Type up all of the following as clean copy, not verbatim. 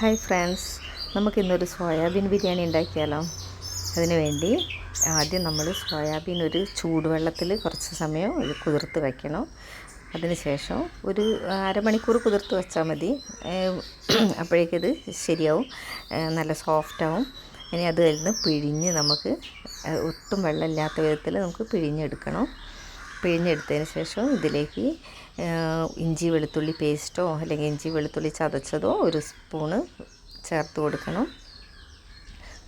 Hi friends, നമുക്കിന്നൊരു soyabean biryani ഉണ്ടാക്കിയാലോ? അതിനു വേണ്ടി ആദ്യം നമ്മൾ സോയാബീൻ ഒരു ചൂടുവെള്ളത്തിൽ കുറച്ച് സമയം കുതിർത്ത് വയ്ക്കണം. അതിനുശേഷം ഒരു അരമണിക്കൂർ കുതിർത്ത് വെച്ചാൽ മതി. അപ്പോഴേക്കത് ശരിയാവും, നല്ല സോഫ്റ്റാവും. ഇനി അത് കഴിഞ്ഞ് പിഴിഞ്ഞ് നമുക്ക് ഒട്ടും വെള്ളമില്ലാത്ത വിധത്തിൽ നമുക്ക് പിഴിഞ്ഞെടുക്കണം. പിഴിഞ്ഞെടുത്തതിന് ശേഷം ഇതിലേക്ക് ഇഞ്ചി വെളുത്തുള്ളി പേസ്റ്റോ അല്ലെങ്കിൽ ഇഞ്ചി വെളുത്തുള്ളി ചതച്ചതോ ഒരു സ്പൂണ് ചേർത്ത് കൊടുക്കണം.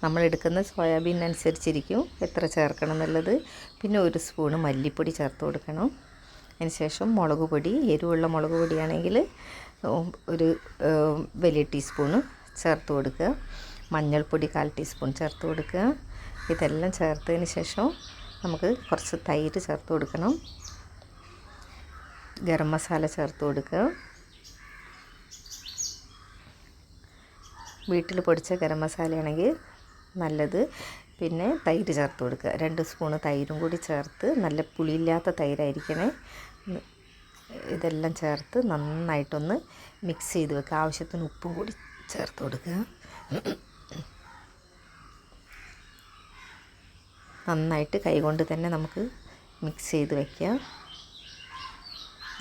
നമ്മളെടുക്കുന്ന സോയാബീനനുസരിച്ചിരിക്കും എത്ര ചേർക്കണം എന്നുള്ളത്. പിന്നെ ഒരു സ്പൂണ് മല്ലിപ്പൊടി ചേർത്ത് കൊടുക്കണം. അതിന് ശേഷം മുളക് പൊടി, എരിവുള്ള മുളക് പൊടിയാണെങ്കിൽ ഒരു വലിയ ടീസ്പൂണ് ചേർത്ത് കൊടുക്കുക. മഞ്ഞൾപ്പൊടി 1/4 ടീസ്പൂൺ ചേർത്ത് കൊടുക്കുക. ഇതെല്ലാം ചേർത്തതിന് ശേഷം നമുക്ക് കുറച്ച് തൈര് ചേർത്ത് കൊടുക്കണം. ഗരം മസാല ചേർത്ത് കൊടുക്കുക. വീട്ടിൽ പൊടിച്ച ഗരം മസാലയാണെങ്കിൽ നല്ലത്. പിന്നെ തൈര് ചേർത്ത് കൊടുക്കുക. 2 സ്പൂണ് തൈരും കൂടി ചേർത്ത്, നല്ല പുളിയില്ലാത്ത തൈരായിരിക്കണേ. ഇതെല്ലാം ചേർത്ത് നന്നായിട്ടൊന്ന് മിക്സ് ചെയ്ത് വെക്കുക. ആവശ്യത്തിന് ഉപ്പും കൂടി ചേർത്ത് കൊടുക്കുക. നന്നായിട്ട് കൈകൊണ്ട് തന്നെ നമുക്ക് മിക്സ് ചെയ്ത് വയ്ക്കുക.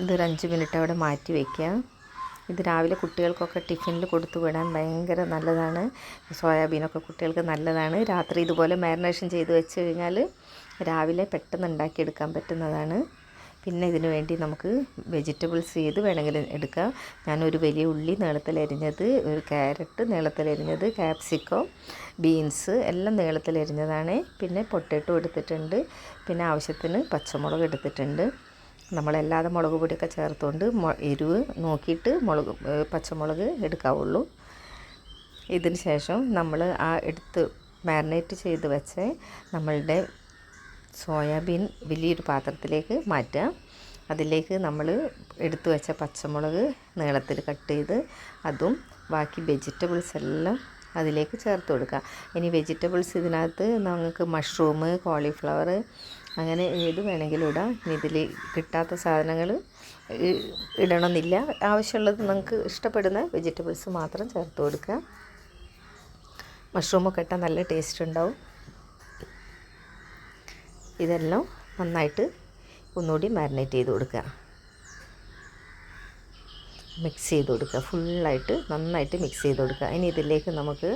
ഇതൊരു 5 മിനിറ്റ് അവിടെ മാറ്റി വയ്ക്കുക. ഇത് രാവിലെ കുട്ടികൾക്കൊക്കെ ടിഫിനിൽ കൊടുത്തു വിടാൻ ഭയങ്കര നല്ലതാണ്. സോയാബീനൊക്കെ കുട്ടികൾക്ക് നല്ലതാണ്. രാത്രി ഇതുപോലെ മാരിനേഷൻ ചെയ്ത് വെച്ച് കഴിഞ്ഞാൽ രാവിലെ പെട്ടെന്ന് ഉണ്ടാക്കിയെടുക്കാൻ പറ്റുന്നതാണ്. പിന്നെ ഇതിനു വേണ്ടി നമുക്ക് വെജിറ്റബിൾസ് ഏത് വേണമെങ്കിലും എടുക്കാം. ഞാനൊരു വലിയ ഉള്ളി നീളത്തിലരിഞ്ഞത്, ഒരു ക്യാരറ്റ് നീളത്തിലരിഞ്ഞത്, ക്യാപ്സിക്കം, ബീൻസ് എല്ലാം നീളത്തിലരിഞ്ഞതാണ്. പിന്നെ പൊട്ടാറ്റോ എടുത്തിട്ടുണ്ട്. പിന്നെ ആവശ്യത്തിന് പച്ചമുളക് എടുത്തിട്ടുണ്ട്. നമ്മളല്ലാതെ മുളക് പൊടിയൊക്കെ ചേർത്തുകൊണ്ട് എരിവ് നോക്കിയിട്ട് പച്ചമുളക് എടുക്കാവുള്ളൂ. ഇതിന് ശേഷം നമ്മൾ ആ എടുത്ത് മാരിനേറ്റ് ചെയ്ത് വെച്ച് നമ്മളുടെ സോയാബീൻ വലിയൊരു പാത്രത്തിലേക്ക് മാറ്റുക. അതിലേക്ക് നമ്മൾ എടുത്തു വെച്ച പച്ചമുളക് നീളത്തിൽ കട്ട് ചെയ്ത് അതും ബാക്കി വെജിറ്റബിൾസ് എല്ലാം അതിലേക്ക് ചേർത്ത് കൊടുക്കുക. ഇനി വെജിറ്റബിൾസ് ഇതിനകത്ത് നമുക്ക് മഷ്റൂം, കോളിഫ്ലവർ അങ്ങനെ ഏത് വേണമെങ്കിലും ഇടാം. ഇനി ഇതിൽ കിട്ടാത്ത സാധനങ്ങൾ ഇടണമെന്നില്ല. ആവശ്യമുള്ളത് നിങ്ങൾക്ക് ഇഷ്ടപ്പെടുന്ന വെജിറ്റബിൾസ് മാത്രം ചേർത്ത് കൊടുക്കുക. മഷ്റൂമൊക്കെ ഇട്ടാൽ നല്ല ടേസ്റ്റ് ഉണ്ടാവും. ഇതെല്ലാം നന്നായിട്ട് ഒന്നുകൂടി മാരിനേറ്റ് ചെയ്ത് കൊടുക്കുക. മിക്സ് ചെയ്ത് കൊടുക്കുക. ഫുള്ളായിട്ട് നന്നായിട്ട് മിക്സ് ചെയ്ത് കൊടുക്കുക. ഇനി ഇതിലേക്ക് നമുക്ക്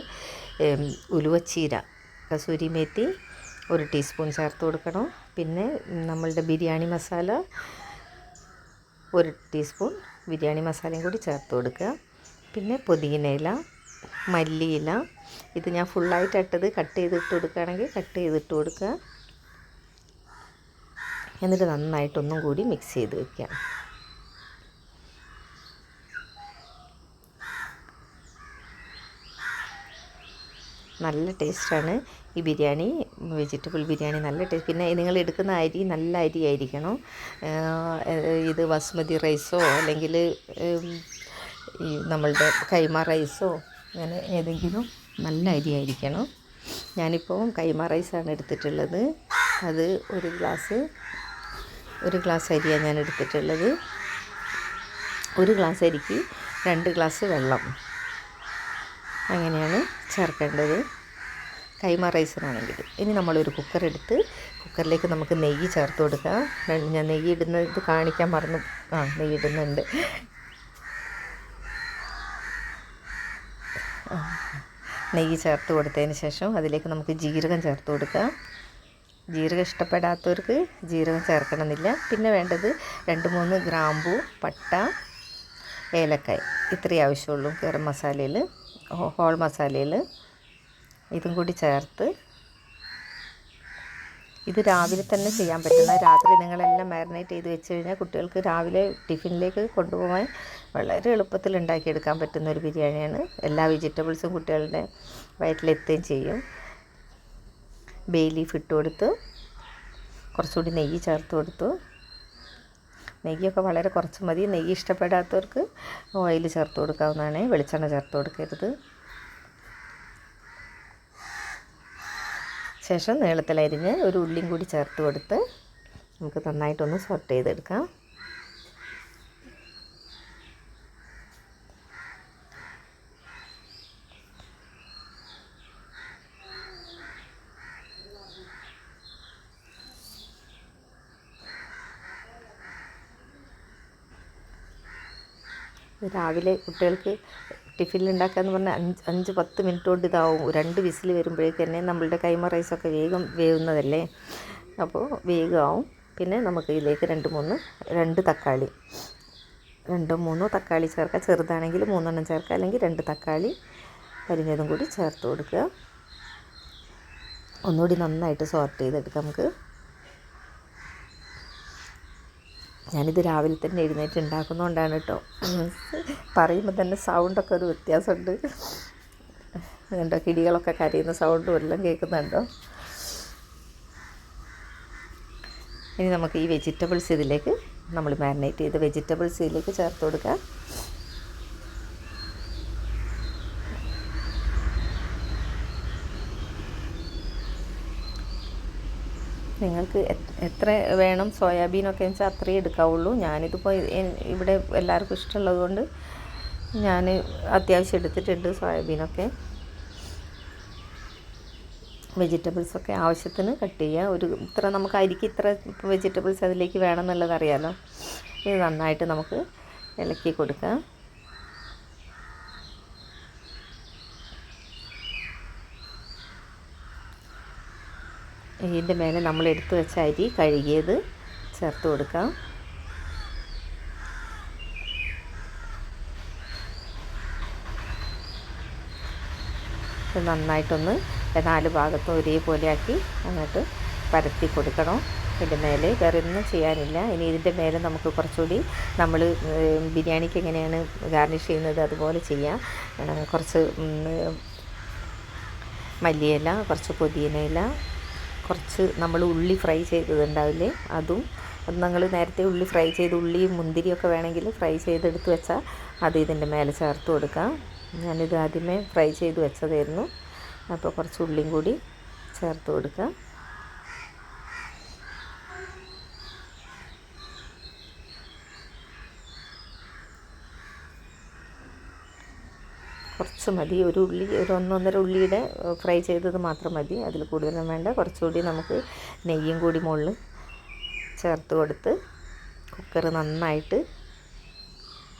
ഉലുവച്ചീര, കസൂരി മേത്തി 1 ടീസ്പൂൺ ചേർത്ത് കൊടുക്കണം. പിന്നെ നമ്മളുടെ ബിരിയാണി മസാല 1 ടീസ്പൂൺ ബിരിയാണി മസാലയും കൂടി ചേർത്ത് കൊടുക്കുക. പിന്നെ പുതിനയില, മല്ലിയില, ഇത് ഞാൻ ഫുള്ളായിട്ട് ഇട്ടത് കട്ട് ചെയ്തിട്ട് കൊടുക്കുകയാണെങ്കിൽ കട്ട് ചെയ്തിട്ട് കൊടുക്കുക. എന്നിട്ട് നന്നായിട്ടൊന്നും കൂടി മിക്സ് ചെയ്ത് വയ്ക്കുക. നല്ല ടേസ്റ്റാണ് ഈ ബിരിയാണി, വെജിറ്റബിൾ ബിരിയാണി നല്ല ടേസ്റ്റ്. പിന്നെ നിങ്ങൾ എടുക്കുന്ന അരി നല്ല അരി ആയിരിക്കണം. ഇത് ബസ്മതി റൈസോ അല്ലെങ്കിൽ ഈ നമ്മളുടെ കൈമ റൈസോ അങ്ങനെ ഏതെങ്കിലും നല്ല അരി ആയിരിക്കണം. ഞാനിപ്പോൾ കൈമ റൈസാണ് എടുത്തിട്ടുള്ളത്. അത് ഒരു ഗ്ലാസ് അരിയാണ് ഞാൻ എടുത്തിട്ടുള്ളത്. 1 ഗ്ലാസ് അരിക്ക് 2 ഗ്ലാസ് വെള്ളം അങ്ങനെയാണ് ചേർക്കേണ്ടത് കൈമ റൈസിനാണെങ്കിൽ. ഇനി നമ്മളൊരു കുക്കർ എടുത്ത് കുക്കറിലേക്ക് നമുക്ക് നെയ്യ് ചേർത്ത് കൊടുക്കാം. ഞാൻ നെയ്യ് ഇടുന്നത് കാണിക്കാൻ മറന്നു. നെയ്യ് ഇടുന്നുണ്ട്. നെയ്യ് ചേർത്ത് കൊടുത്തതിന് ശേഷം അതിലേക്ക് നമുക്ക് ജീരകം ചേർത്ത് കൊടുക്കാം. ജീരകം ഇഷ്ടപ്പെടാത്തവർക്ക് ജീരകം ചേർക്കണമെന്നില്ല. പിന്നെ വേണ്ടത് 2-3 ഗ്രാമ്പൂ, പട്ട, ഏലക്കായ്, ഇത്രയേ ആവശ്യമുള്ളൂ. ഗരം മസാലയിൽ, ഹോൾ മസാലയിൽ ഇതും കൂടി ചേർത്ത്, ഇത് രാവിലെ തന്നെ ചെയ്യാൻ പറ്റുന്ന, രാത്രി നിങ്ങളെല്ലാം മാരിനേറ്റ് ചെയ്ത് വെച്ച് കഴിഞ്ഞാൽ കുട്ടികൾക്ക് രാവിലെ ടിഫിനിലേക്ക് കൊണ്ടുപോകാൻ വളരെ എളുപ്പത്തിൽ ഉണ്ടാക്കിയെടുക്കാൻ പറ്റുന്ന ഒരു ബിരിയാണിയാണ്. എല്ലാ വെജിറ്റബിൾസും കുട്ടികളുടെ വയറ്റിലെത്തുകയും ചെയ്യും. ബേ ലീഫ് ഇട്ട് കൊടുത്തു, കുറച്ചുകൂടി നെയ്യ് ചേർത്ത് കൊടുത്തു. നെയ്യൊക്കെ വളരെ കുറച്ച് മതി. നെയ്യ് ഇഷ്ടപ്പെടാത്തവർക്ക് ഓയിൽ ചേർത്ത് കൊടുക്കാവുന്നതാണ്. വെളിച്ചെണ്ണ ചേർത്ത് കൊടുക്കരുത്. ശേഷം നീളത്തിലരിഞ്ഞ് ഒരു ഉള്ളിയും കൂടി ചേർത്ത് കൊടുത്ത് നമുക്ക് നന്നായിട്ടൊന്ന് സോട്ട് ചെയ്തെടുക്കാം. രാവിലെ കുട്ടികൾക്ക് ടിഫിനിൽ ഉണ്ടാക്കാമെന്ന് പറഞ്ഞാൽ 5-10 മിനിറ്റ് കൊണ്ട് ഇതാവും. 2 വിസിൽ വരുമ്പോഴേക്ക് തന്നെ നമ്മളുടെ കൈമ റൈസൊക്കെ വേഗം വേവുന്നതല്ലേ, അപ്പോൾ വേഗമാവും. പിന്നെ നമുക്ക് ഇതിലേക്ക് 2 തക്കാളി, 2-3 തക്കാളി ചേർക്കുക. ചെറുതാണെങ്കിൽ 3 ചേർക്കുക, അല്ലെങ്കിൽ 2 തക്കാളി അരിഞ്ഞതും കൂടി ചേർത്ത് കൊടുക്കുക. ഒന്നുകൂടി നന്നായിട്ട് സോർട്ട് ചെയ്തെടുക്കാം നമുക്ക്. ഞാനിത് രാവിലെ തന്നെ എഴുന്നേറ്റ് ഉണ്ടാക്കുന്നതുകൊണ്ടാണ് കേട്ടോ, പറയുമ്പോൾ തന്നെ സൗണ്ടൊക്കെ ഒരു വ്യത്യാസമുണ്ട്. കണ്ടോ, കിടികളൊക്കെ കരയുന്ന സൗണ്ടും എല്ലാം കേൾക്കുന്നുണ്ടോ. ഇനി നമുക്ക് ഈ വെജിറ്റബിൾസ് ഇതിലേക്ക്, നമ്മൾ മാരിനേറ്റ് ചെയ്ത വെജിറ്റബിൾസ് ഇതിലേക്ക് ചേർത്ത് കൊടുക്കാം. നിങ്ങൾക്ക് എത്ര വേണം സോയാബീനൊക്കെ വെച്ചാൽ അത്രയും എടുക്കാവുള്ളൂ. ഞാനിതിപ്പോൾ ഇവിടെ എല്ലാവർക്കും ഇഷ്ടമുള്ളത് കൊണ്ട് ഞാൻ അത്യാവശ്യം എടുത്തിട്ടുണ്ട് സോയാബീനൊക്കെ. വെജിറ്റബിൾസൊക്കെ ആവശ്യത്തിന് കട്ട് ചെയ്യുക. ഇത്ര നമുക്ക് അരിക്ക് ഇത്ര വെജിറ്റബിൾസ് അതിലേക്ക് വേണമെന്നുള്ളത് അറിയാമല്ലോ. ഇത് നന്നായിട്ട് നമുക്ക് ഇളക്കി കൊടുക്കാം. ഇതിൻ്റെ മേലെ നമ്മൾ എടുത്തു വെച്ച അരി കഴുകിയത് ചേർത്ത് കൊടുക്കാം. ഇത് നന്നായിട്ടൊന്ന് 4 ഭാഗത്തും ഒരേപോലെ ആക്കി അങ്ങോട്ട് പരത്തി കൊടുക്കണം. ഇതിൻ്റെ മേലെ വേറെ ഒന്നും ചെയ്യാനില്ല. ഇനി ഇതിൻ്റെ മേലെ നമുക്ക് കുറച്ചുകൂടി നമ്മൾ ബിരിയാണിക്ക് എങ്ങനെയാണ് ഗാർണിഷ് ചെയ്യുന്നത് അതുപോലെ ചെയ്യാം. കുറച്ച് മല്ലിയില, കുറച്ച് പുതിനയില, കുറച്ച് നമ്മൾ ഉള്ളി ഫ്രൈ ചെയ്തതുണ്ടാവില്ലേ അതും, അത് നിങ്ങൾ നേരത്തെ ഉള്ളി ഫ്രൈ ചെയ്ത് ഉള്ളിയും മുന്തിരിയൊക്കെ വേണമെങ്കിൽ ഫ്രൈ ചെയ്തെടുത്ത് വെച്ചാൽ അത് ഇതിൻ്റെ മേലെ ചേർത്ത് കൊടുക്കാം. ഞാനിത് ആദ്യമേ ഫ്രൈ ചെയ്ത് വെച്ചതായിരുന്നു, അപ്പോൾ കുറച്ച് ഉള്ളിയും കൂടി ചേർത്ത് കൊടുക്കാം. കുറച്ച് മതി, ഒരു 1-1.5 ഉള്ളിയുടെ ഫ്രൈ ചെയ്തത് മാത്രം മതി, അതിൽ കൂടുതലൊന്നും വേണ്ട. കുറച്ചുകൂടി നമുക്ക് നെയ്യും കൂടി മുകളിൽ ചേർത്ത് കൊടുത്ത് കുക്കർ നന്നായിട്ട്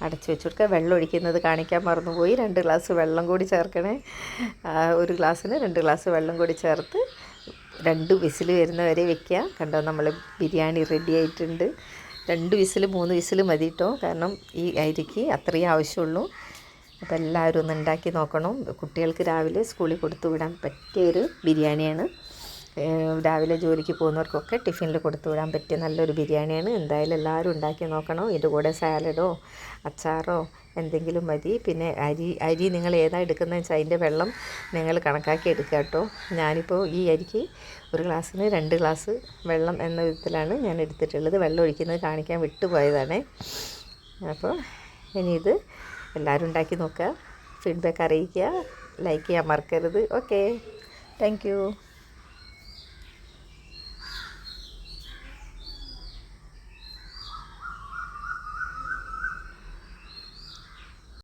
അടച്ചു വെച്ച് കൊടുക്കുക. വെള്ളം ഒഴിക്കുന്നത് കാണിക്കാൻ മറന്നുപോയി. 2 ഗ്ലാസ് വെള്ളം കൂടി ചേർക്കണേ. 1 ഗ്ലാസ്സിന് 2 ഗ്ലാസ് വെള്ളം കൂടി ചേർത്ത് 2 വിസിൽ വരുന്നവരെ വെക്കുക. കണ്ടോ, നമ്മൾ ബിരിയാണി റെഡി ആയിട്ടുണ്ട്. 2 വിസിൽ 3 വിസിൽ മതി കേട്ടോ, കാരണം ഈ അരിക്ക് അത്രയും ആവശ്യമുള്ളൂ. അപ്പോൾ എല്ലാവരും ഒന്ന് ഉണ്ടാക്കി നോക്കണം. കുട്ടികൾക്ക് രാവിലെ സ്കൂളിൽ കൊടുത്തു വിടാൻ പറ്റിയൊരു ബിരിയാണിയാണ്. രാവിലെ ജോലിക്ക് പോകുന്നവർക്കൊക്കെ ടിഫിനിൽ കൊടുത്തു വിടാൻ പറ്റിയ നല്ലൊരു ബിരിയാണിയാണ്. എന്തായാലും എല്ലാവരും ഉണ്ടാക്കി നോക്കണം. ഇതിൻ്റെ കൂടെ സാലഡോ അച്ചാറോ എന്തെങ്കിലും മതി. പിന്നെ അരി നിങ്ങൾ ഏതാ എടുക്കുന്നതെന്ന് വെച്ചാൽ അതിൻ്റെ വെള്ളം നിങ്ങൾ കണക്കാക്കി എടുക്കുക കേട്ടോ. ഞാനിപ്പോൾ ഈ അരിക്ക് 1 ഗ്ലാസ്സിന് 2 ഗ്ലാസ് വെള്ളം എന്ന വിധത്തിലാണ് ഞാൻ എടുത്തിട്ടുള്ളത്. വെള്ളം ഒഴിക്കുന്നത് കാണിക്കാൻ വിട്ടുപോയതാണ്. അപ്പോൾ ഇനി ഇത് എല്ലാവരും ഉണ്ടാക്കി നോക്കുക, ഫീഡ്ബാക്ക് അറിയിക്കുക, ലൈക്ക് ചെയ്യാൻ മറക്കരുത്. Okay, thank you.